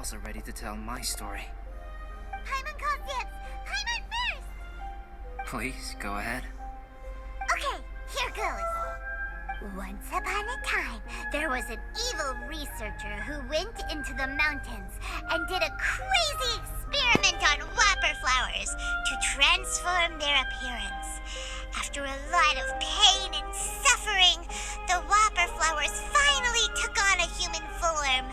also ready to tell my story. Paimon calls dibs! Paimon first! Please, go ahead. Okay, here goes. Once upon a time, there was an evil researcher who went into the mountains and did a crazy experiment on Whopper flowers to transform their appearance. After a lot of pain and suffering, the Whopper flowers finally took on a human form.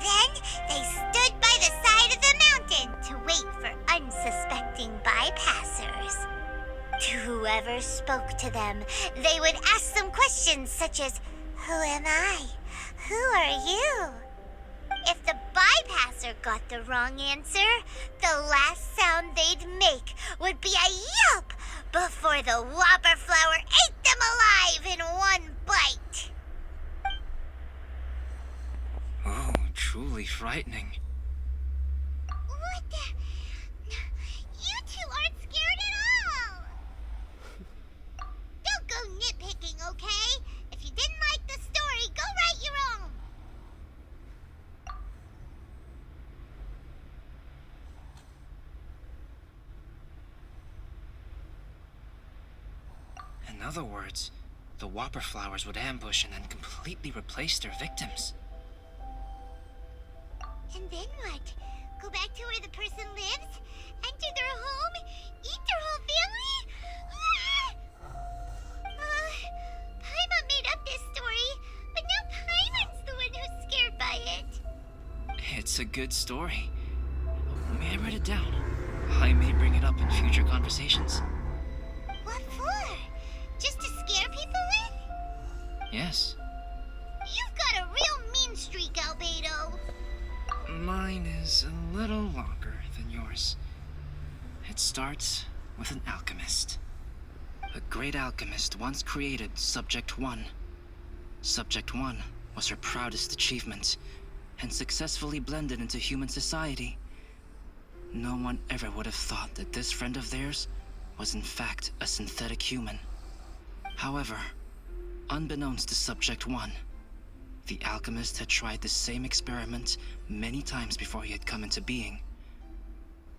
Then they stood by the side of the mountain to wait for unsuspecting bypassers. To whoever spoke to them, they would ask them questions such as, "Who am I? Who are you?" If the bypasser got the wrong answer, the last sound they'd make would be a yelp before the Whopper flower ate them alive in one bite. Oh, truly frightening. What the? You two aren't scared at all! Don't go nitpicking, okay? If you didn't like the story, go write your own. In other words, the Whopper flowers would ambush and then completely replace their victims. And then what? Go back to where the person lives? Enter their home? Eat their whole family? Paimon made up this story, but now Paimon's the one who's scared by it. It's a good story. May I write it down? I may bring it up in future conversations. What for? Just to scare people with? Yes. You've got a real mean streak, Albedo. Mine is a little longer than yours. It starts with an alchemist. A great alchemist once created Subject 1. Subject 1 was her proudest achievement, and successfully blended into human society. No one ever would have thought that this friend of theirs was in fact a synthetic human. However, unbeknownst to Subject 1, the alchemist had tried the same experiment many times before he had come into being.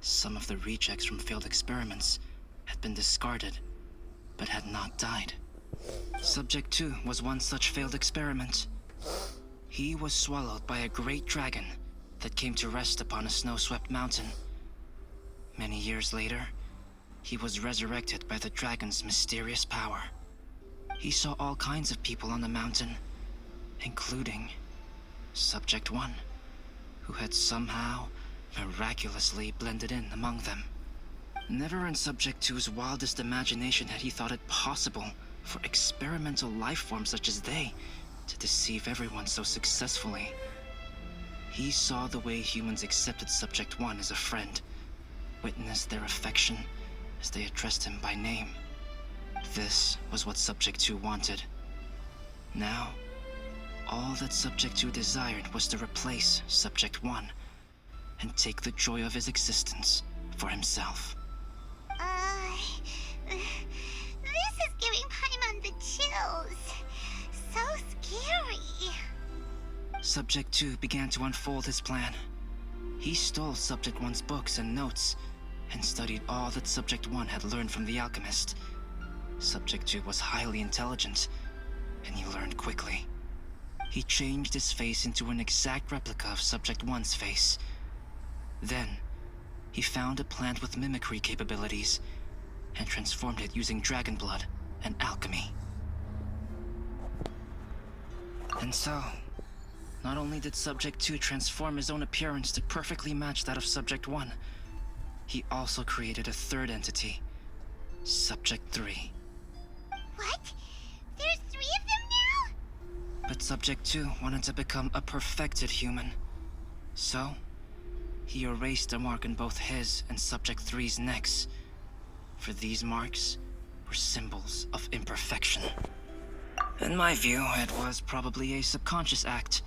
Some of the rejects from failed experiments had been discarded, but had not died. Subject 2 was one such failed experiment. He was swallowed by a great dragon that came to rest upon a snow-swept mountain. Many years later, he was resurrected by the dragon's mysterious power. He saw all kinds of people on the mountain, including Subject 1, who had somehow miraculously blended in among them. Never in Subject 2's wildest imagination had he thought it possible for experimental life forms such as they to deceive everyone so successfully. He saw the way humans accepted Subject 1 as a friend, witnessed their affection as they addressed him by name. This was what Subject 2 wanted. Now, all that Subject 2 desired was to replace Subject 1 and take the joy of his existence for himself. This is giving Paimon the chills. So scary. Subject 2 began to unfold his plan. He stole Subject 1's books and notes and studied all that Subject 1 had learned from the alchemist. Subject 2 was highly intelligent, and he learned quickly. He changed his face into an exact replica of Subject 1's face. Then, he found a plant with mimicry capabilities and transformed it using dragon blood and alchemy. And so, not only did Subject 2 transform his own appearance to perfectly match that of Subject 1, he also created a third entity, Subject 3. What? There's 3 of them now? But Subject 2 wanted to become a perfected human. So, he erased a mark in both his and Subject 3's necks. For these marks were symbols of imperfection. In my view, it was probably a subconscious act,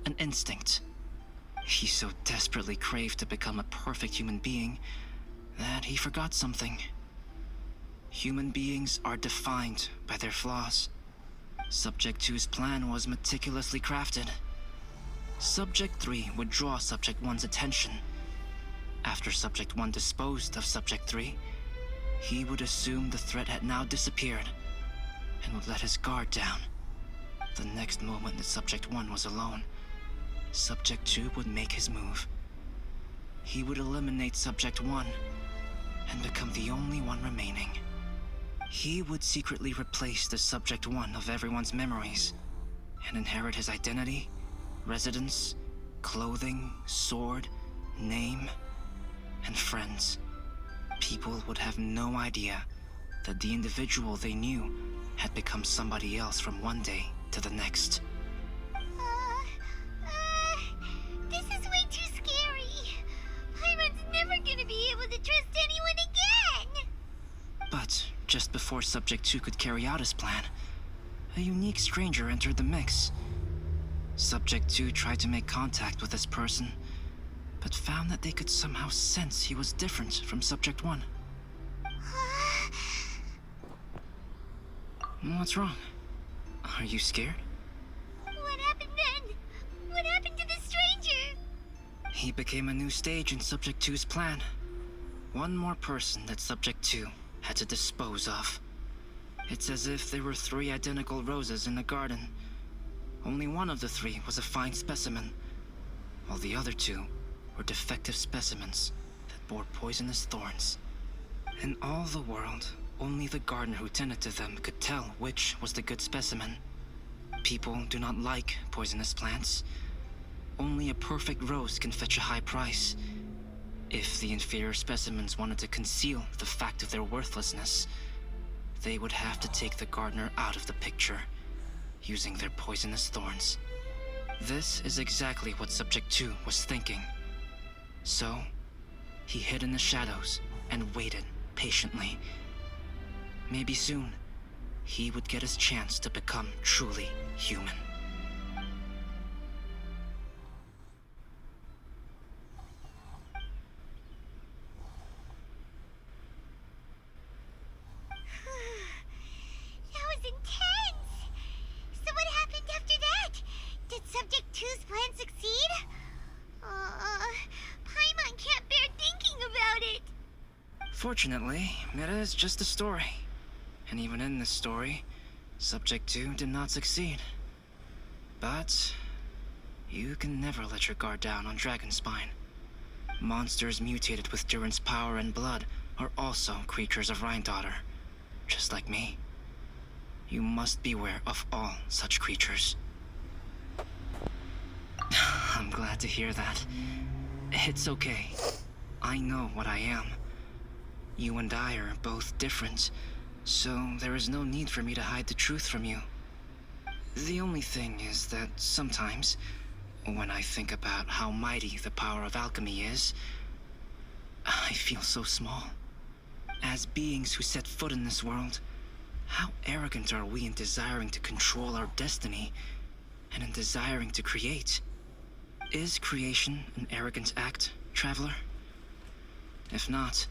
an instinct. He so desperately craved to become a perfect human being that he forgot something. Human beings are defined by their flaws. Subject 2's plan was meticulously crafted. Subject 3 would draw Subject 1's attention. After Subject 1 disposed of Subject 3, he would assume the threat had now disappeared and would let his guard down. The next moment that Subject 1 was alone, Subject 2 would make his move. He would eliminate Subject 1 and become the only one remaining. He would secretly replace the Subject 1 of everyone's memories and inherit his identity, residence, clothing, sword, name, and friends. People would have no idea that the individual they knew had become somebody else from one day to the next. This is way too scary. Paimon's never gonna be able to trust anyone again. But just before Subject 2 could carry out his plan, a unique stranger entered the mix. Subject 2 tried to make contact with this person, but found that they could somehow sense he was different from Subject 1. What's wrong? Are you scared? What happened then? What happened to the stranger? He became a new stage in Subject 2's plan. One more person that Subject 2 had to dispose of. It's as if there were 3 identical roses in a garden. Only one of the 3 was a fine specimen, while the other 2 were defective specimens that bore poisonous thorns. In all the world, only the gardener who tended to them could tell which was the good specimen. People do not like poisonous plants. Only a perfect rose can fetch a high price. If the inferior specimens wanted to conceal the fact of their worthlessness, they would have to take the gardener out of the picture, using their poisonous thorns. This is exactly what Subject 2 was thinking. So, he hid in the shadows and waited patiently. Maybe soon, he would get his chance to become truly human. That was intense! So what happened after that? Did Subject 2's plan succeed? Paimon can't bear thinking about it. Fortunately, it is just a story. And even in this story, Subject 2 did not succeed. But you can never let your guard down on Dragonspine. Monsters mutated with Durin's power and blood are also creatures of Rhine-Daughter, just like me. You must beware of all such creatures. I'm glad to hear that. It's okay. I know what I am. You and I are both different, so there is no need for me to hide the truth from you. The only thing is that sometimes, when I think about how mighty the power of alchemy is, I feel so small. As beings who set foot in this world, how arrogant are we in desiring to control our destiny, and in desiring to create? Is creation an arrogant act, traveler? If not,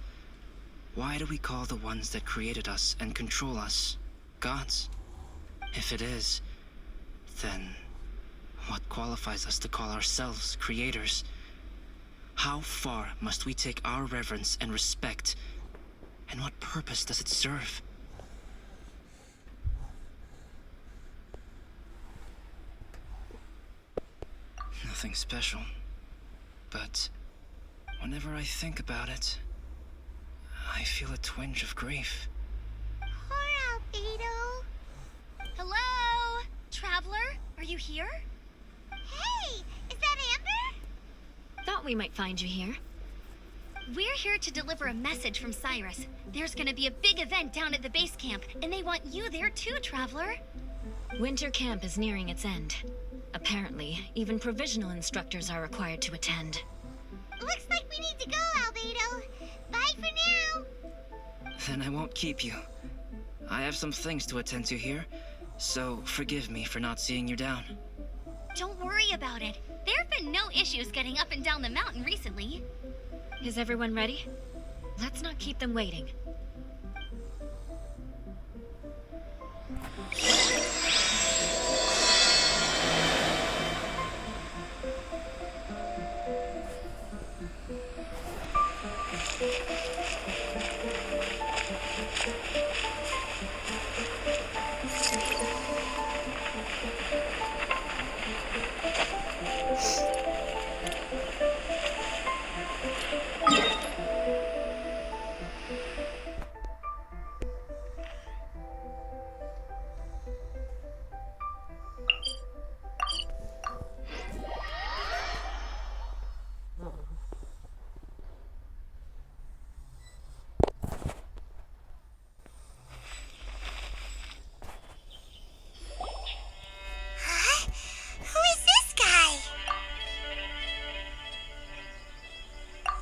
why do we call the ones that created us and control us gods? If it is, then what qualifies us to call ourselves creators? How far must we take our reverence and respect, and what purpose does it serve? Nothing special, but whenever I think about it, I feel a twinge of grief. Poor Albedo. Hello? Traveler, are you here? Hey, is that Amber? Thought we might find you here. We're here to deliver a message from Cyrus. There's gonna be a big event down at the base camp, and they want you there too, Traveler. Winter camp is nearing its end. Apparently, even provisional instructors are required to attend. Looks like we need to go, Albedo. Bye for now. Then I won't keep you. I have some things to attend to here, so forgive me for not seeing you down. Don't worry about it. There have been no issues getting up and down the mountain recently. Is everyone ready? Let's not keep them waiting.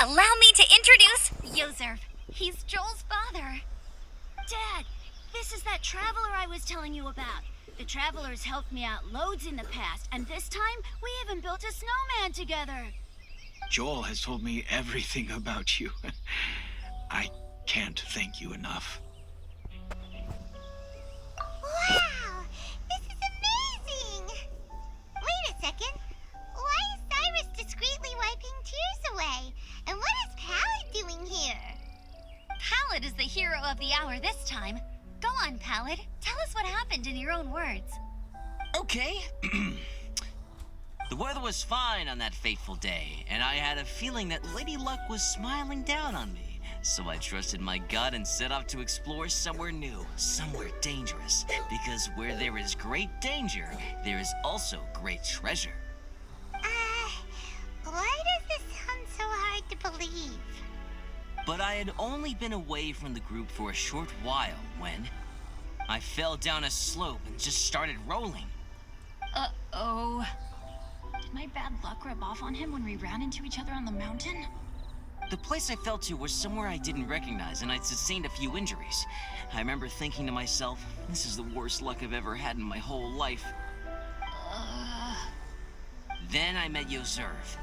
Allow me to introduce Jorserf. He's Joel's father. Dad, this is that traveler I was telling you about. The traveler's helped me out loads in the past, and this time we even built a snowman together. Joel has told me everything about you. I can't thank you enough. Wow! This is amazing! Wait a second. Why is Cyrus discreetly wiping tears away? And what is Pallad doing here? Pallad is the hero of the hour this time. Go on, Pallad. Tell us what happened in your own words. Okay. The weather was fine on that fateful day, and I had a feeling that Lady Luck was smiling down on me. So I trusted my gut and set off to explore somewhere new, somewhere dangerous. Because where there is great danger, there is also great treasure. Why does this sound so hard to believe? But I had only been away from the group for a short while when I fell down a slope and just started rolling. Uh-oh. Did my bad luck rub off on him when we ran into each other on the mountain? The place I fell to was somewhere I didn't recognize, and I'd sustained a few injuries. I remember thinking to myself, this is the worst luck I've ever had in my whole life. Then I met Jorserf.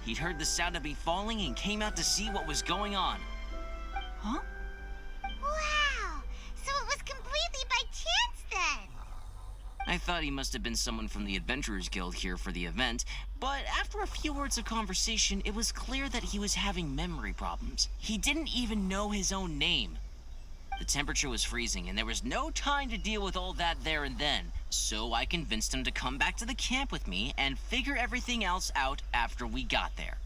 He'd heard the sound of me falling and came out to see what was going on. Huh? Wow! So it was completely by chance then! I thought he must have been someone from the Adventurers Guild here for the event, but after a few words of conversation, it was clear that he was having memory problems. He didn't even know his own name. The temperature was freezing, and there was no time to deal with all that there and then, so I convinced him to come back to the camp with me and figure everything else out after we got there.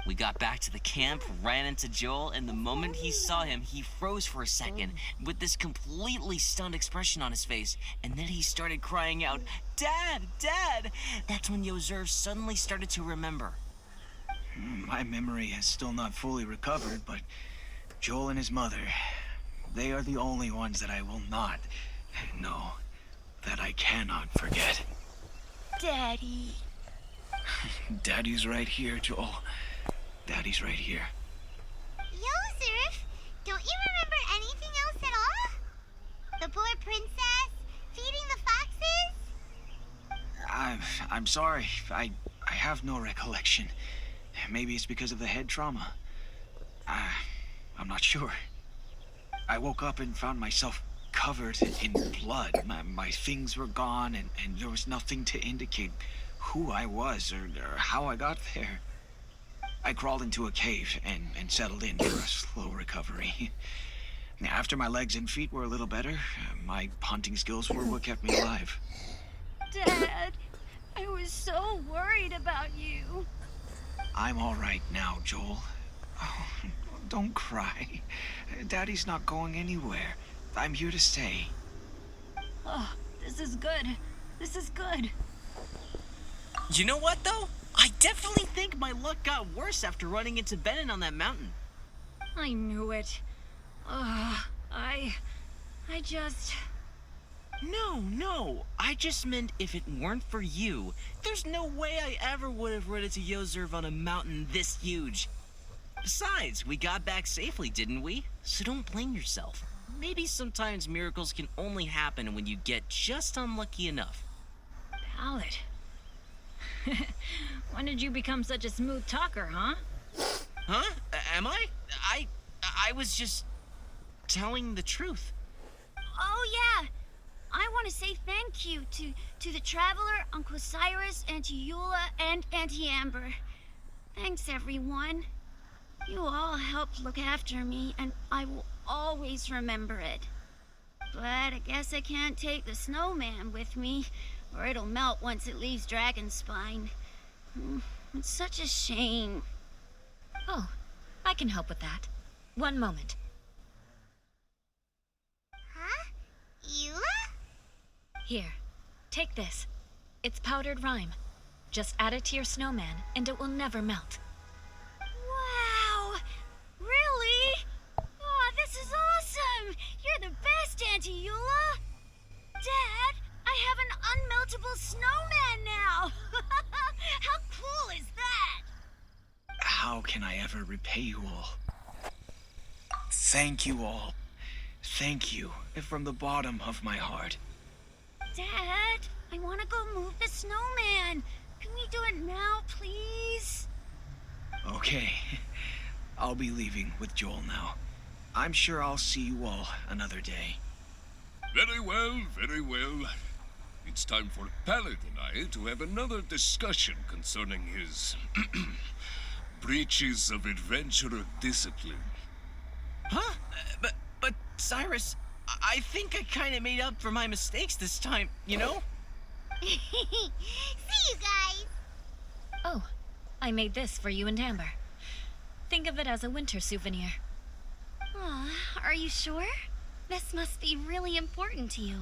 We got back to the camp, ran into Joel, and the moment he saw him, he froze for a second with this completely stunned expression on his face, and then he started crying out, "Dad! Dad!" That's when Jorserf suddenly started to remember. My memory has still not fully recovered, but Joel and his mother, they are the only ones that I will not, no, that I cannot forget. Daddy. Daddy's right here, Joel. Daddy's right here. Jorserf, don't you remember anything else at all? The poor princess? Feeding the foxes? I'm sorry. I have no recollection. Maybe it's because of the head trauma. I'm not sure. I woke up and found myself covered in blood. My things were gone, and there was nothing to indicate who I was or how I got there. I crawled into a cave and settled in for a slow recovery. After my legs and feet were a little better, my hunting skills were what kept me alive. Dad, I was so worried about you. I'm all right now, Joel. Oh, don't cry. Daddy's not going anywhere. I'm here to stay. Oh, this is good. This is good. You know what, though? I definitely think my luck got worse after running into Benin on that mountain. I knew it. I just... No. I just meant if it weren't for you, there's no way I ever would have run into Jorserf on a mountain this huge. Besides, we got back safely, didn't we? So don't blame yourself. Maybe sometimes miracles can only happen when you get just unlucky enough. Pallad. When did you become such a smooth talker, huh? Huh? Am I? I was just telling the truth. Oh, yeah. I want to say thank you to the Traveler, Uncle Cyrus, Auntie Eula, and Auntie Amber. Thanks, everyone. You all helped look after me, and I will always remember it. But I guess I can't take the snowman with me, or it'll melt once it leaves Dragonspine. It's such a shame. Oh, I can help with that. One moment. Huh? Eula? Here, take this. It's powdered rime. Just add it to your snowman, and it will never melt. Wow! Really? Oh, this is awesome! You're the best, Auntie Eula! Dad, I have an unmeltable snowman now! How cool is that? How how can I ever repay you all? Thank you all. Thank you from the bottom of my heart. Dad, I want to go move the snowman. Can we do it now, please? Okay, I'll be leaving with Joel now. I'm sure I'll see you all another day. Very well, very well. It's time for Pallad and I to have another discussion concerning his breaches of adventurer discipline. Huh? But Cyrus, I think I kind of made up for my mistakes this time, you know? See you guys. Oh, I made this for you and Amber. Think of it as a winter souvenir. Aw, are you sure? This must be really important to you.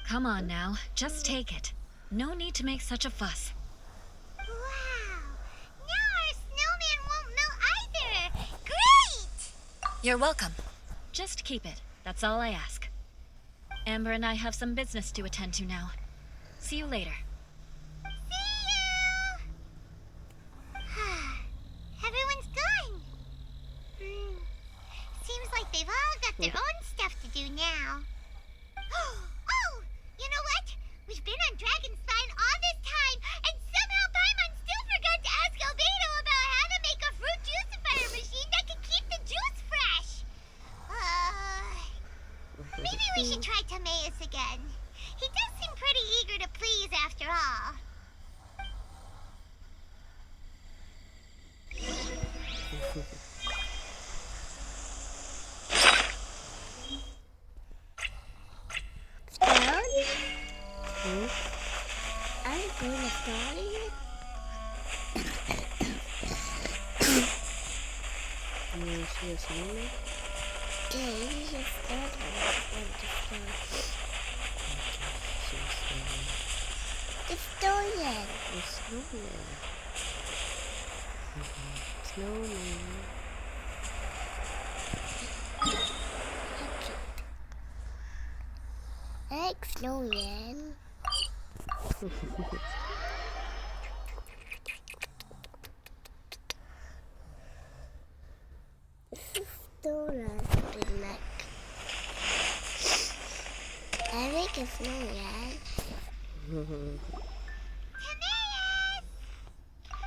Come on now, just take it. No need to make such a fuss. Wow. Now our snowman won't melt either. Great! You're welcome. Just keep it. That's all I ask. Amber and I have some business to attend to now. See you later. See you! Everyone's gone. Seems like they've all got their own stuff to do now. Oh! You know what? We've been on Dragonstein all this time, and somehow Paimon still forgot to ask Albedo about how to make a fruit juicifier machine that can keep the juice fresh. Maybe we should try Timaeus again. He does seem pretty eager to please after all. I'm going to start it. You see a snowman? Yeah, you just start the snowman. The snowman. Snowman. I like snowman. Dora the neck. I make a snowman.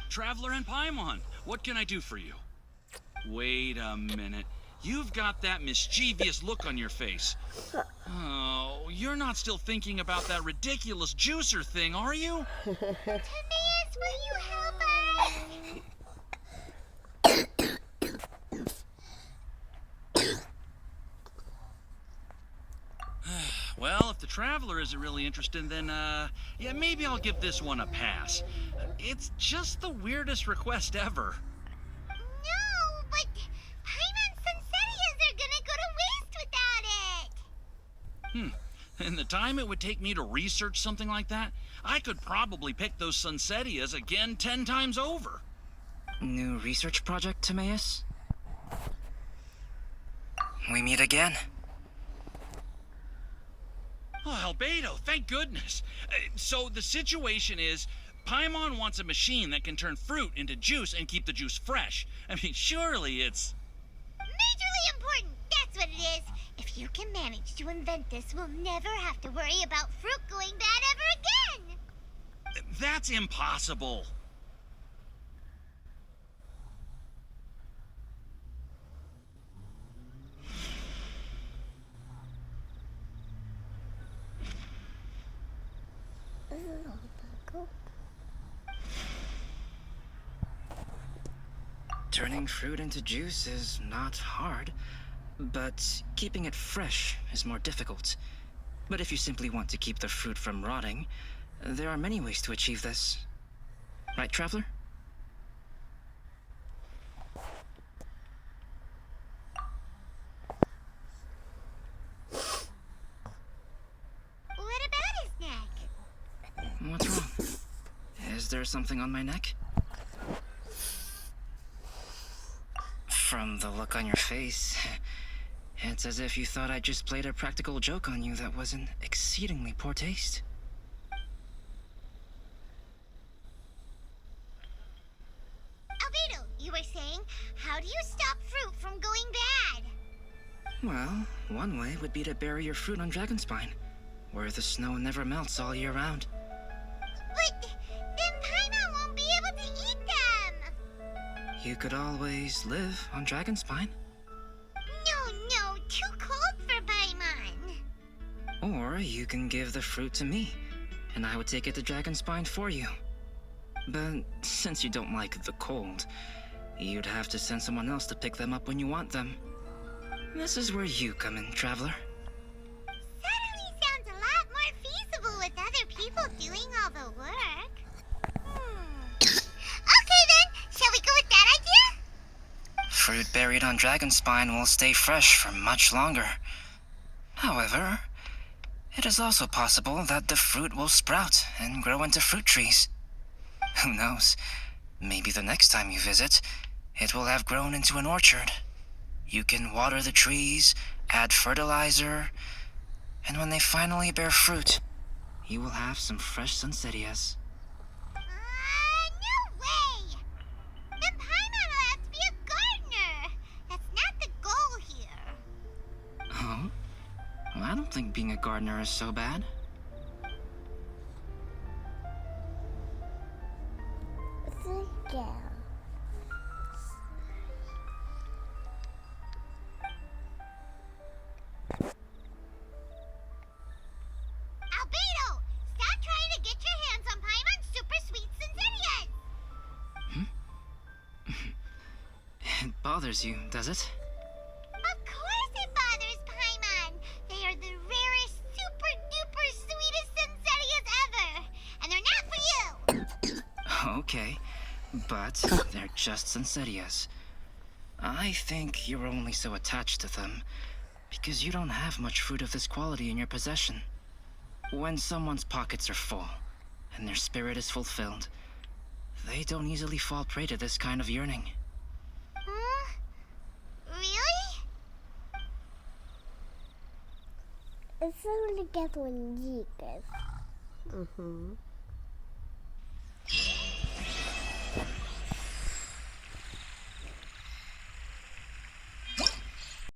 Traveler and Paimon, what can I do for you? Wait a minute. You've got that mischievous look on your face. Oh, you're not still thinking about that ridiculous juicer thing, are you? Timaeus, will you help us? Well, if the Traveler isn't really interested, then, yeah, maybe I'll give this one a pass. It's just the weirdest request ever. No, but Paimon's Sunsettias are gonna go to waste without it. In the time it would take me to research something like that, I could probably pick those Sunsettias again 10 times over. New research project, Timaeus? We meet again. Oh, Albedo, thank goodness. So the situation is, Paimon wants a machine that can turn fruit into juice and keep the juice fresh. I mean, surely it's... Majorly important, that's what it is. If you can manage to invent this, we'll never have to worry about fruit going bad ever again. That's impossible. Turning fruit into juice is not hard, but keeping it fresh is more difficult. But if you simply want to keep the fruit from rotting, there are many ways to achieve this. Right, Traveler? What about his neck? What's wrong? Is there something on my neck? From the look on your face, it's as if you thought I just played a practical joke on you that was in exceedingly poor taste. Albedo, you were how do you stop fruit from going bad? Well, one way would be to bury your fruit on Dragonspine, where the snow never melts all year round. But then Paimon won't be able to eat them! You could always live on Dragonspine. No, too cold for Paimon. Or you can give the fruit to me, and I would take it to Dragonspine for you. But since you don't like the cold, you'd have to send someone else to pick them up when you want them. This is where you come in, Traveler. Suddenly sounds a lot more feasible with other people doing all the work. Okay then, shall we go with that idea? Fruit buried on Dragonspine will stay fresh for much longer. However, it is also possible that the fruit will sprout and grow into fruit trees. Who knows? Maybe the next time you visit, it will have grown into an orchard. You can water the trees, add fertilizer, and when they finally bear fruit, you will have some fresh sunsettias. No way! Then Paimon will have to be a gardener. That's not the goal here. Oh? Well, I don't think being a gardener is so bad. The girl. Albedo, stop trying to get your hands on Paimon's super sweet Synthetias. It bothers you, does it? Of course it bothers Paimon. They are the rarest, super duper sweetest Synthetias ever. And they're not for you. Okay, but they're just Sunsettias. I think you're only so attached to them because you don't have much fruit of this quality in your possession. When someone's pockets are full and their spirit is fulfilled, they don't easily fall prey to this kind of yearning. Really? It's only get one Jeekers.